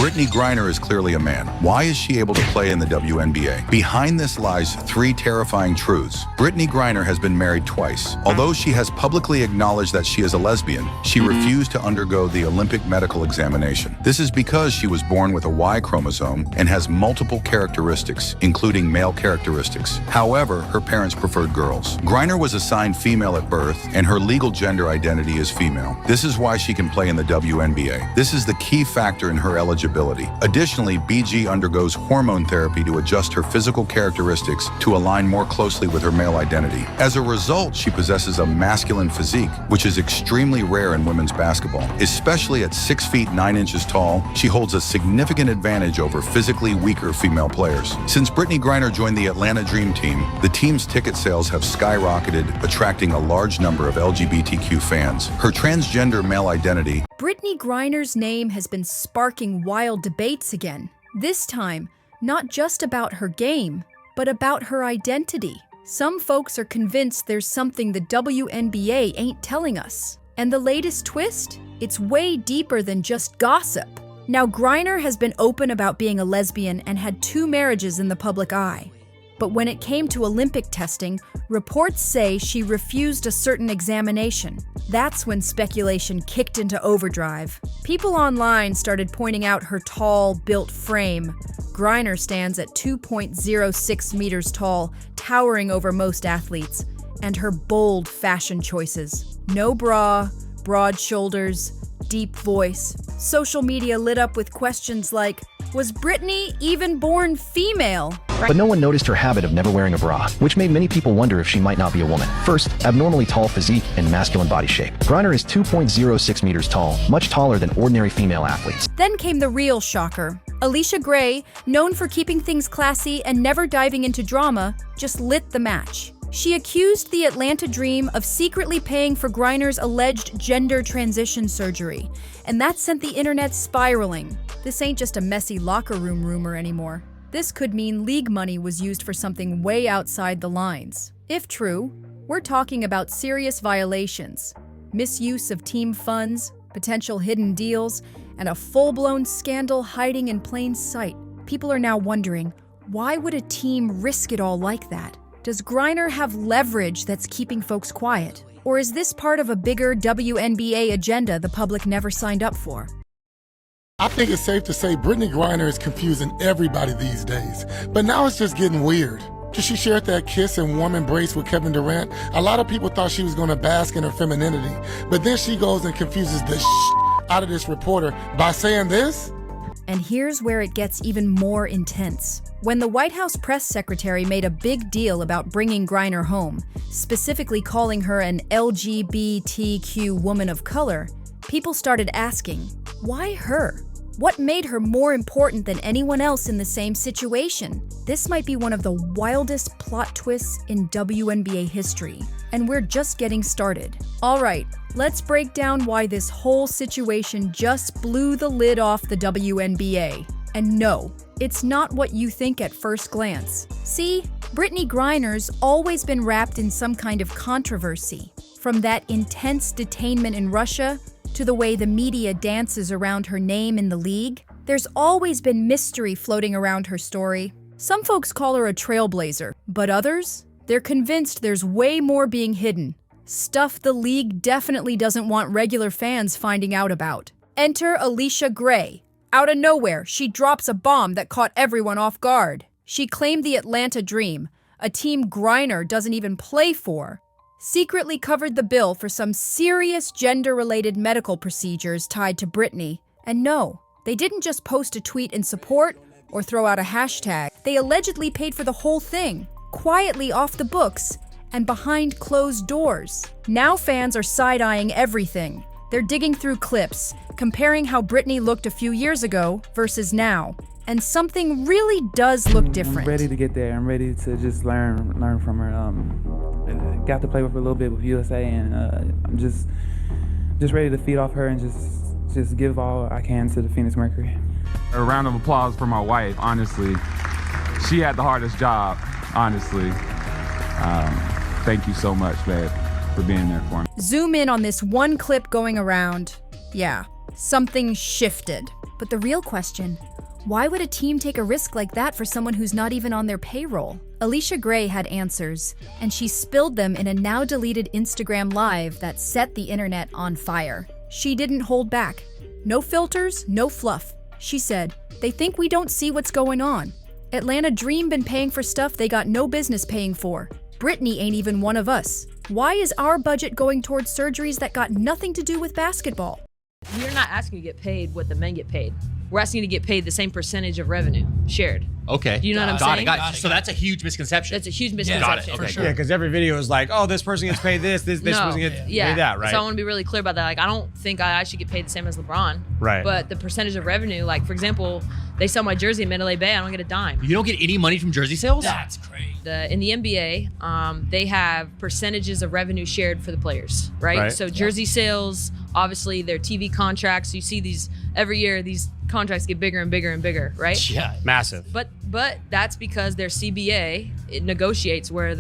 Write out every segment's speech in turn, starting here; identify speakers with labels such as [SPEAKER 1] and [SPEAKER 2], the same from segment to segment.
[SPEAKER 1] Brittney Griner is clearly a man. Why is she able to play in the WNBA? Behind this lies 3 terrifying truths. Brittney Griner has been married twice. Although she has publicly acknowledged that she is a lesbian, she refused to undergo the Olympic medical examination. This is because she was born with a Y chromosome and has multiple characteristics, including male characteristics. However, her parents preferred girls. Griner was assigned female at birth, and her legal gender identity is female. This is why she can play in the WNBA. This is the key factor in her eligibility. Additionally, BG undergoes hormone therapy to adjust her physical characteristics to align more closely with her male identity. As a result, she possesses a masculine physique, which is extremely rare in women's basketball. Especially at 6 feet 9 inches tall, she holds a significant advantage over physically weaker female players. Since Brittney Griner joined the Atlanta Dream Team, the team's ticket sales have skyrocketed, attracting a large number of LGBTQ fans. Her transgender male identity.
[SPEAKER 2] Brittney Griner's name has been sparking wild debates again. This time, not just about her game, but about her identity. Some folks are convinced there's something the WNBA ain't telling us. And the latest twist? It's way deeper than just gossip. Now, Griner has been open about being a lesbian and had 2 marriages in the public eye. But when it came to Olympic testing, reports say she refused a certain examination. That's when speculation kicked into overdrive. People online started pointing out her tall, built frame. Griner stands at 2.06 meters tall, towering over most athletes, and her bold fashion choices. No bra, broad shoulders, deep voice. Social media lit up with questions like, was Brittney even born female?
[SPEAKER 3] But no one noticed her habit of never wearing a bra, which made many people wonder if she might not be a woman. First, abnormally tall physique and masculine body shape. Griner is 2.06 meters tall, much taller than ordinary female athletes.
[SPEAKER 2] Then came the real shocker. Allisha Gray, known for keeping things classy and never diving into drama, just lit the match. She accused the Atlanta Dream of secretly paying for Griner's alleged gender transition surgery, and that sent the internet spiraling. This ain't just a messy locker room rumor anymore. This could mean league money was used for something way outside the lines. If true, we're talking about serious violations, misuse of team funds, potential hidden deals, and a full-blown scandal hiding in plain sight. People are now wondering, why would a team risk it all like that? Does Griner have leverage that's keeping folks quiet? Or is this part of a bigger WNBA agenda the public never signed up for?
[SPEAKER 4] I think it's safe to say Brittney Griner is confusing everybody these days. But now it's just getting weird. Because she shared that kiss and warm embrace with Kevin Durant, a lot of people thought she was going to bask in her femininity. But then she goes and confuses the out of this reporter by saying this.
[SPEAKER 2] And here's where it gets even more intense. When the White House press secretary made a big deal about bringing Griner home, specifically calling her an LGBTQ woman of color, people started asking, why her? What made her more important than anyone else in the same situation? This might be one of the wildest plot twists in WNBA history, and we're just getting started. All right, let's break down why this whole situation just blew the lid off the WNBA. And no, it's not what you think at first glance. See, Brittney Griner's always been wrapped in some kind of controversy. From that intense detainment in Russia to the way the media dances around her name in the league, there's always been mystery floating around her story. Some folks call her a trailblazer, but others? They're convinced there's way more being hidden. Stuff the league definitely doesn't want regular fans finding out about. Enter Allisha Gray. Out of nowhere, she drops a bomb that caught everyone off guard. She claimed the Atlanta Dream, a team Griner doesn't even play for, secretly covered the bill for some serious gender-related medical procedures tied to Brittney. And no, they didn't just post a tweet in support or throw out a hashtag. They allegedly paid for the whole thing, quietly off the books and behind closed doors. Now fans are side-eyeing everything. They're digging through clips, comparing how Brittney looked a few years ago versus now. And something really does look different.
[SPEAKER 5] I'm ready to get there. I'm ready to just learn from her. Got to play with her a little bit with USA, and I'm just ready to feed off her and just give all I can to the Phoenix Mercury.
[SPEAKER 6] A round of applause for my wife, honestly. She had the hardest job, honestly. Thank you so much, babe, for being there for me.
[SPEAKER 2] Zoom in on this one clip going around. Yeah, something shifted. But the real question, why would a team take a risk like that for someone who's not even on their payroll? Allisha Gray had answers, and she spilled them in a now-deleted Instagram Live that set the internet on fire. She didn't hold back. No filters, no fluff. She said, "They think we don't see what's going on. Atlanta Dream been paying for stuff they got no business paying for. Brittney ain't even one of us. Why is our budget going towards surgeries that got nothing to do with basketball?"
[SPEAKER 7] We're not asking you to get paid what the men get paid. We're asking you to get paid the same percentage of revenue shared.
[SPEAKER 8] Okay.
[SPEAKER 7] Do you know what I'm saying?
[SPEAKER 8] Got it. So that's a huge misconception.
[SPEAKER 7] That's a huge misconception.
[SPEAKER 8] Got it. Okay.
[SPEAKER 9] Yeah, because every video is like, oh, this person gets paid this person gets paid that, right?
[SPEAKER 7] So I want to be really clear about that. Like, I don't think I should get paid the same as LeBron.
[SPEAKER 9] Right.
[SPEAKER 7] But the percentage of revenue, like, for example, they sell my jersey in Mandalay Bay, I don't get a dime.
[SPEAKER 8] You don't get any money from jersey sales?
[SPEAKER 9] That's crazy.
[SPEAKER 7] In the NBA, they have percentages of revenue shared for the players, right? So jersey sales, obviously their TV contracts. You see these every year, these contracts get bigger and bigger and bigger, right?
[SPEAKER 9] Yeah, massive.
[SPEAKER 7] But that's because their CBA, it negotiates where if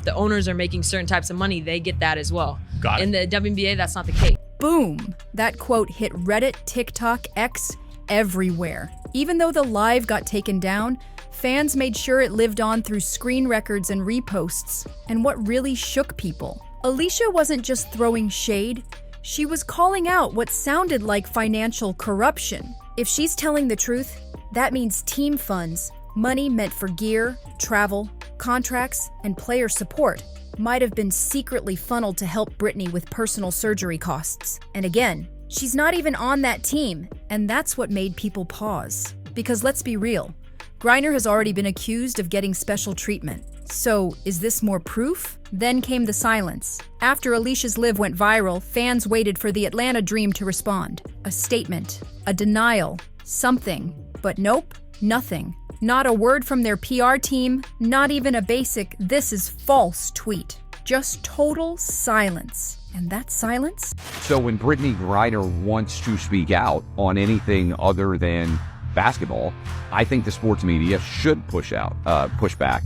[SPEAKER 7] the owners are making certain types of money, they get that as well.
[SPEAKER 9] Got it.
[SPEAKER 7] In the WNBA, that's not the case.
[SPEAKER 2] Boom! That quote hit Reddit, TikTok, X, everywhere. Even though the live got taken down, fans made sure it lived on through screen records and reposts. And what really shook people? Allisha wasn't just throwing shade, she was calling out what sounded like financial corruption. If she's telling the truth, that means team funds, money meant for gear, travel, contracts, and player support, might have been secretly funneled to help Brittney with personal surgery costs. And again, she's not even on that team, and that's what made people pause. Because let's be real, Griner has already been accused of getting special treatment. So, is this more proof? Then came the silence. After Allisha's live went viral, fans waited for the Atlanta Dream to respond. A statement, a denial, something. But nope, nothing. Not a word from their PR team, not even a basic "this is false" tweet. Just total silence. And that silence?
[SPEAKER 10] So when Brittney Griner wants to speak out on anything other than basketball, I think the sports media should push back,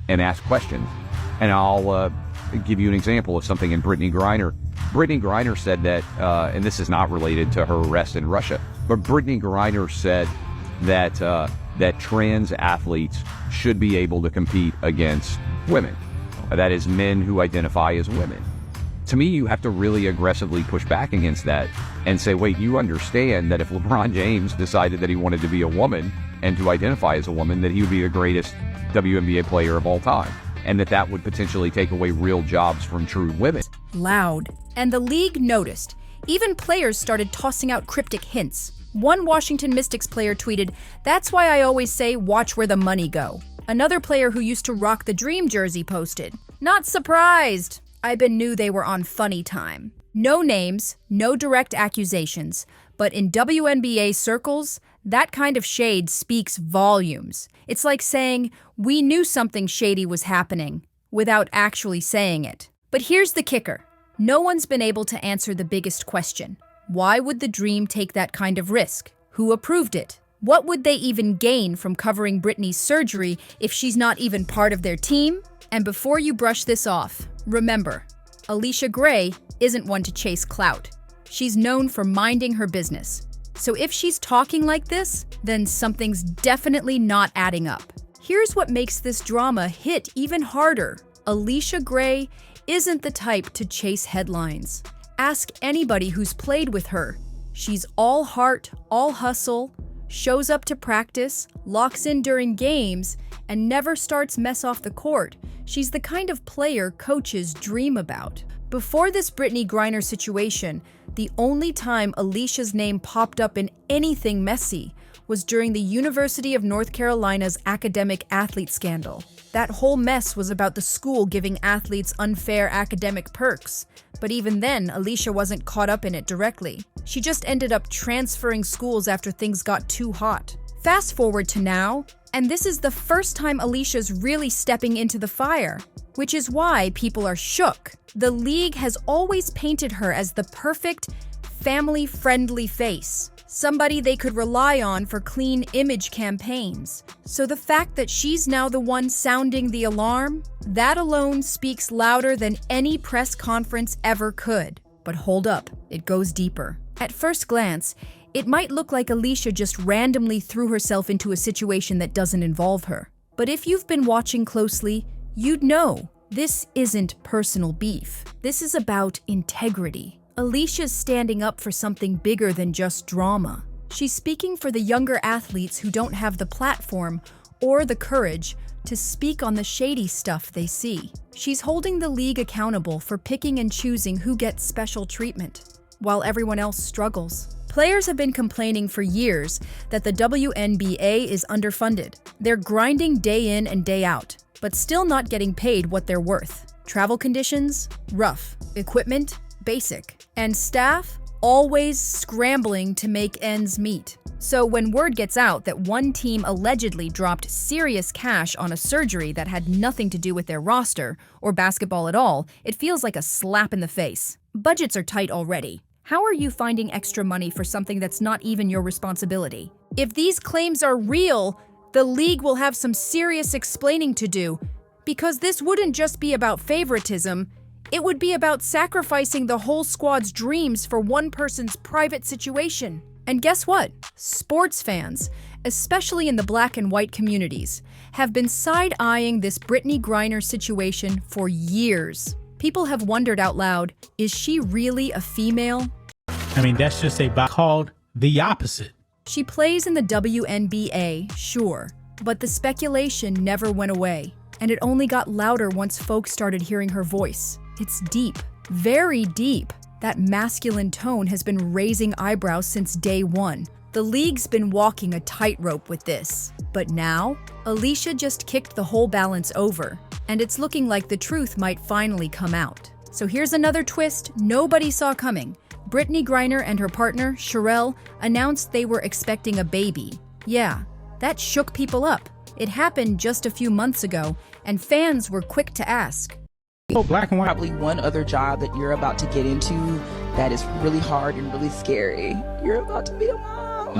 [SPEAKER 10] and ask questions. And I'll give you an example of something in Brittney Griner. Brittney Griner said that, and this is not related to her arrest in Russia, but Brittney Griner said that trans athletes should be able to compete against women. That is, men who identify as women. To me, you have to really aggressively push back against that and say, wait, you understand that if LeBron James decided that he wanted to be a woman and to identify as a woman, that he would be the greatest WNBA player of all time, and that would potentially take away real jobs from true women.
[SPEAKER 2] Loud. And the league noticed. Even players started tossing out cryptic hints. One Washington Mystics player tweeted, "That's why I always say watch where the money go." Another player who used to rock the Dream jersey posted, "Not surprised. I knew they were on funny time." No names, no direct accusations, but in WNBA circles, that kind of shade speaks volumes. It's like saying, "We knew something shady was happening," without actually saying it. But here's the kicker. No one's been able to answer the biggest question. Why would the Dream take that kind of risk? Who approved it? What would they even gain from covering Brittney's surgery if she's not even part of their team? And before you brush this off, remember, Allisha Gray isn't one to chase clout. She's known for minding her business. So if she's talking like this, then something's definitely not adding up. Here's what makes this drama hit even harder. Allisha Gray isn't the type to chase headlines. Ask anybody who's played with her. She's all heart, all hustle, shows up to practice, locks in during games, and never starts mess off the court. She's the kind of player coaches dream about. Before this Brittney Griner situation, the only time Allisha's name popped up in anything messy was during the University of North Carolina's academic athlete scandal. That whole mess was about the school giving athletes unfair academic perks. But even then, Allisha wasn't caught up in it directly. She just ended up transferring schools after things got too hot. Fast forward to now, and this is the first time Allisha's really stepping into the fire, which is why people are shook. The league has always painted her as the perfect, family-friendly face, somebody they could rely on for clean image campaigns. So the fact that she's now the one sounding the alarm, that alone speaks louder than any press conference ever could. But hold up, it goes deeper. At first glance, It might look like Allisha just randomly threw herself into a situation that doesn't involve her. But if you've been watching closely, you'd know this isn't personal beef. This is about integrity. Allisha's standing up for something bigger than just drama. She's speaking for the younger athletes who don't have the platform or the courage to speak on the shady stuff they see. She's holding the league accountable for picking and choosing who gets special treatment, while everyone else struggles. Players have been complaining for years that the WNBA is underfunded. They're grinding day in and day out, but still not getting paid what they're worth. Travel conditions? Rough. Equipment? Basic. And staff? Always scrambling to make ends meet. So when word gets out that one team allegedly dropped serious cash on a surgery that had nothing to do with their roster or basketball at all, it feels like a slap in the face. Budgets are tight already. How are you finding extra money for something that's not even your responsibility? If these claims are real, the league will have some serious explaining to do, because this wouldn't just be about favoritism, it would be about sacrificing the whole squad's dreams for one person's private situation. And guess what? Sports fans, especially in the black and white communities, have been side-eyeing this Brittney Griner situation for years. People have wondered out loud, is she really a female?
[SPEAKER 11] I mean, that's just a box called the opposite.
[SPEAKER 2] She plays in the WNBA, sure, but the speculation never went away, and it only got louder once folks started hearing her voice. It's deep, very deep. That masculine tone has been raising eyebrows since day one. The league's been walking a tightrope with this. But now, Allisha just kicked the whole balance over, and it's looking like the truth might finally come out. So here's another twist nobody saw coming. Brittney Griner and her partner, Sherelle, announced they were expecting a baby. Yeah, that shook people up. It happened just a few months ago, and fans were quick to ask,
[SPEAKER 11] Black and white.
[SPEAKER 12] Probably one other job that you're about to get into that is really hard and really scary. You're about to be a mom.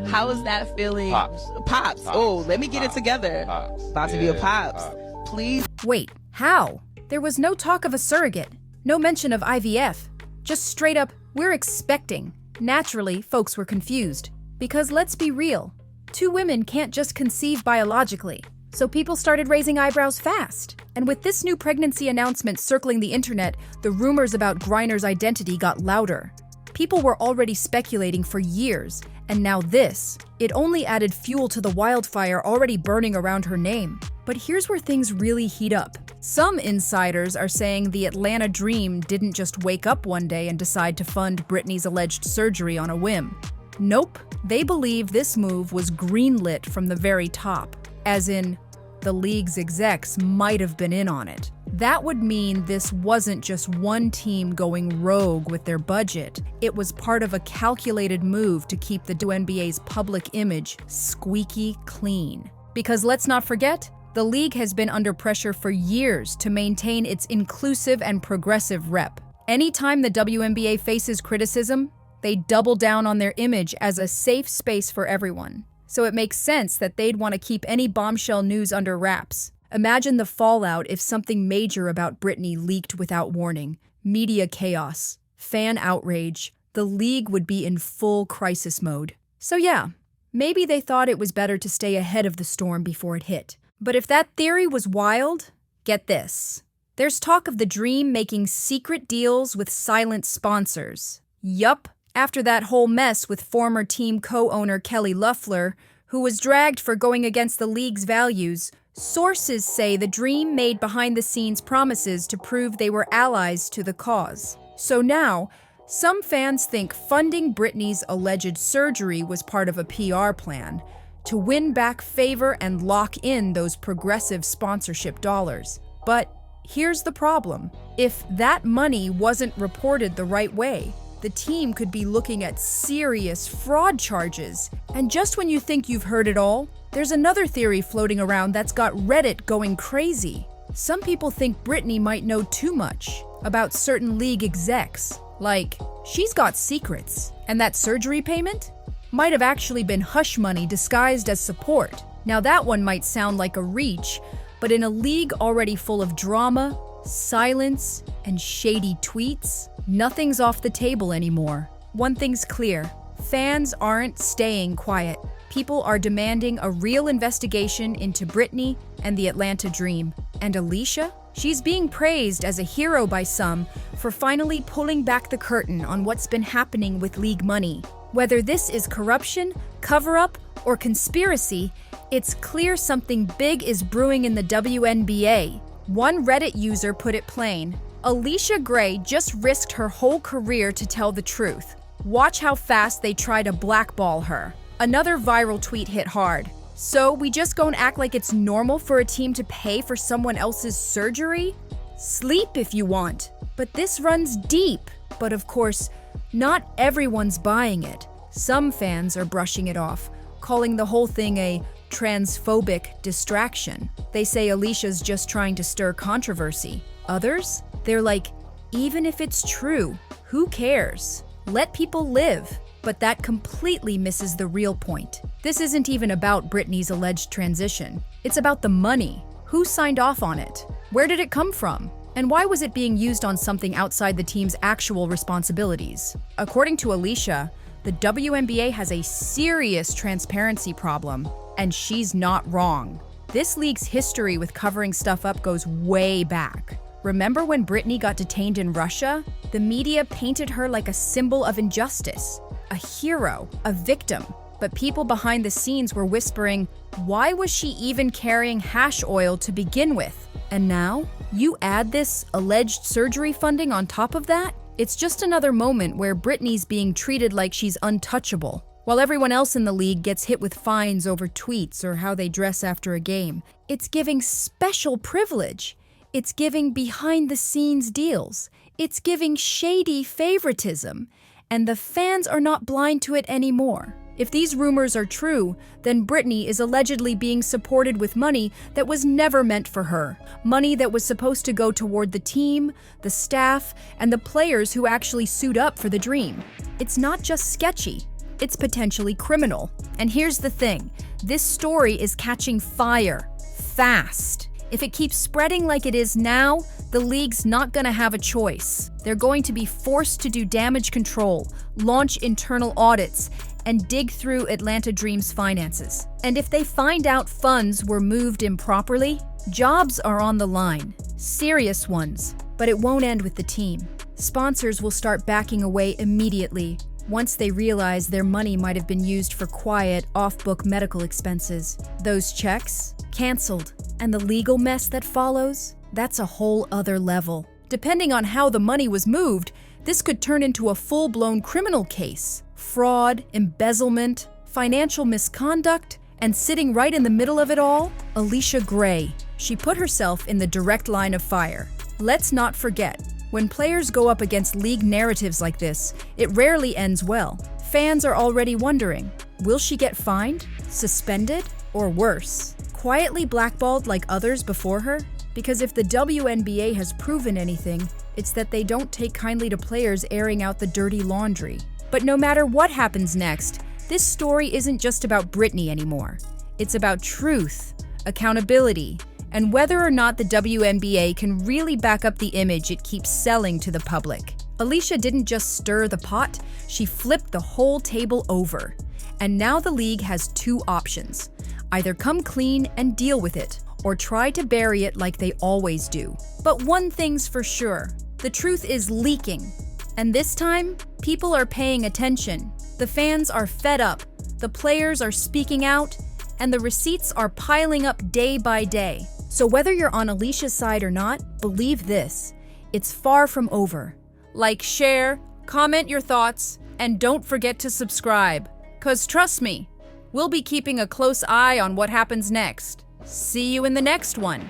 [SPEAKER 12] How is that feeling? Pops. Oh, let me get it together. About to be a pops. Please.
[SPEAKER 2] Wait, how? There was no talk of a surrogate, no mention of IVF. Just straight up, we're expecting. Naturally, folks were confused. Because let's be real, two women can't just conceive biologically. So people started raising eyebrows fast. And with this new pregnancy announcement circling the internet, the rumors about Griner's identity got louder. People were already speculating for years, and now this. It only added fuel to the wildfire already burning around her name. But here's where things really heat up. Some insiders are saying the Atlanta Dream didn't just wake up one day and decide to fund Brittney's alleged surgery on a whim. Nope, they believe this move was greenlit from the very top. As in, the league's execs might have been in on it. That would mean this wasn't just one team going rogue with their budget. It was part of a calculated move to keep the WNBA's public image squeaky clean. Because let's not forget, the league has been under pressure for years to maintain its inclusive and progressive rep. Anytime the WNBA faces criticism, they double down on their image as a safe space for everyone. So it makes sense that they'd want to keep any bombshell news under wraps. Imagine the fallout if something major about Brittney leaked without warning. Media chaos, fan outrage. The league would be in full crisis mode. So yeah, maybe they thought it was better to stay ahead of the storm before it hit. But if that theory was wild, get this. There's talk of the Dream making secret deals with silent sponsors. Yup. After that whole mess with former team co-owner Kelly Loeffler, who was dragged for going against the league's values, sources say the Dream made behind-the-scenes promises to prove they were allies to the cause. So now, some fans think funding Brittney's alleged surgery was part of a PR plan to win back favor and lock in those progressive sponsorship dollars. But here's the problem. If that money wasn't reported the right way, the team could be looking at serious fraud charges. And just when you think you've heard it all, there's another theory floating around that's got Reddit going crazy. Some people think Brittney might know too much about certain league execs. Like, she's got secrets, and that surgery payment might have actually been hush money disguised as support. Now that one might sound like a reach, but in a league already full of drama, silence, and shady tweets, nothing's off the table anymore. One thing's clear, fans aren't staying quiet. People are demanding a real investigation into Brittney and the Atlanta Dream. And Allisha? She's being praised as a hero by some for finally pulling back the curtain on what's been happening with league money. Whether this is corruption, cover-up, or conspiracy, it's clear something big is brewing in the WNBA. One Reddit user put it plain: Allisha Gray just risked her whole career to tell the truth. Watch how fast they try to blackball her. Another viral tweet hit hard. So we just gonna act like it's normal for a team to pay for someone else's surgery? Sleep if you want. But this runs deep. But of course, not everyone's buying it. Some fans are brushing it off, calling the whole thing a transphobic distraction. They say Allisha's just trying to stir controversy. Others? They're like, even if it's true, who cares? Let people live. But that completely misses the real point. This isn't even about Brittney's alleged transition. It's about the money. Who signed off on it? Where did it come from? And why was it being used on something outside the team's actual responsibilities? According to Allisha, the WNBA has a serious transparency problem, and she's not wrong. This league's history with covering stuff up goes way back. Remember when Brittney got detained in Russia? The media painted her like a symbol of injustice, a hero, a victim. But people behind the scenes were whispering, why was she even carrying hash oil to begin with? And now, you add this alleged surgery funding on top of that? It's just another moment where Brittney's being treated like she's untouchable, while everyone else in the league gets hit with fines over tweets or how they dress after a game. It's giving special privilege. It's giving behind-the-scenes deals. It's giving shady favoritism. And the fans are not blind to it anymore. If these rumors are true, then Brittney is allegedly being supported with money that was never meant for her. Money that was supposed to go toward the team, the staff, and the players who actually suit up for the dream. It's not just sketchy, it's potentially criminal. And here's the thing, this story is catching fire, fast. If it keeps spreading like it is now, the league's not gonna have a choice. They're going to be forced to do damage control, launch internal audits, and dig through Atlanta Dream's finances. And if they find out funds were moved improperly, jobs are on the line. Serious ones. But it won't end with the team. Sponsors will start backing away immediately once they realize their money might have been used for quiet, off-book medical expenses. Those checks? Canceled. And the legal mess that follows? That's a whole other level. Depending on how the money was moved, this could turn into a full-blown criminal case. Fraud, embezzlement, financial misconduct, and sitting right in the middle of it all, Allisha Gray. She put herself in the direct line of fire. Let's not forget, when players go up against league narratives like this, it rarely ends well. Fans are already wondering, will she get fined, suspended, or worse? Quietly blackballed like others before her? Because if the WNBA has proven anything, it's that they don't take kindly to players airing out the dirty laundry. But no matter what happens next, this story isn't just about Brittney anymore. It's about truth, accountability, and whether or not the WNBA can really back up the image it keeps selling to the public. Allisha didn't just stir the pot, she flipped the whole table over. And now the league has two options. Either come clean and deal with it, or try to bury it like they always do. But one thing's for sure, the truth is leaking. And this time, people are paying attention. The fans are fed up, the players are speaking out, and the receipts are piling up day by day. So whether you're on Allisha's side or not, believe this, it's far from over. Like, share, comment your thoughts, and don't forget to subscribe. 'Cause trust me, we'll be keeping a close eye on what happens next. See you in the next one.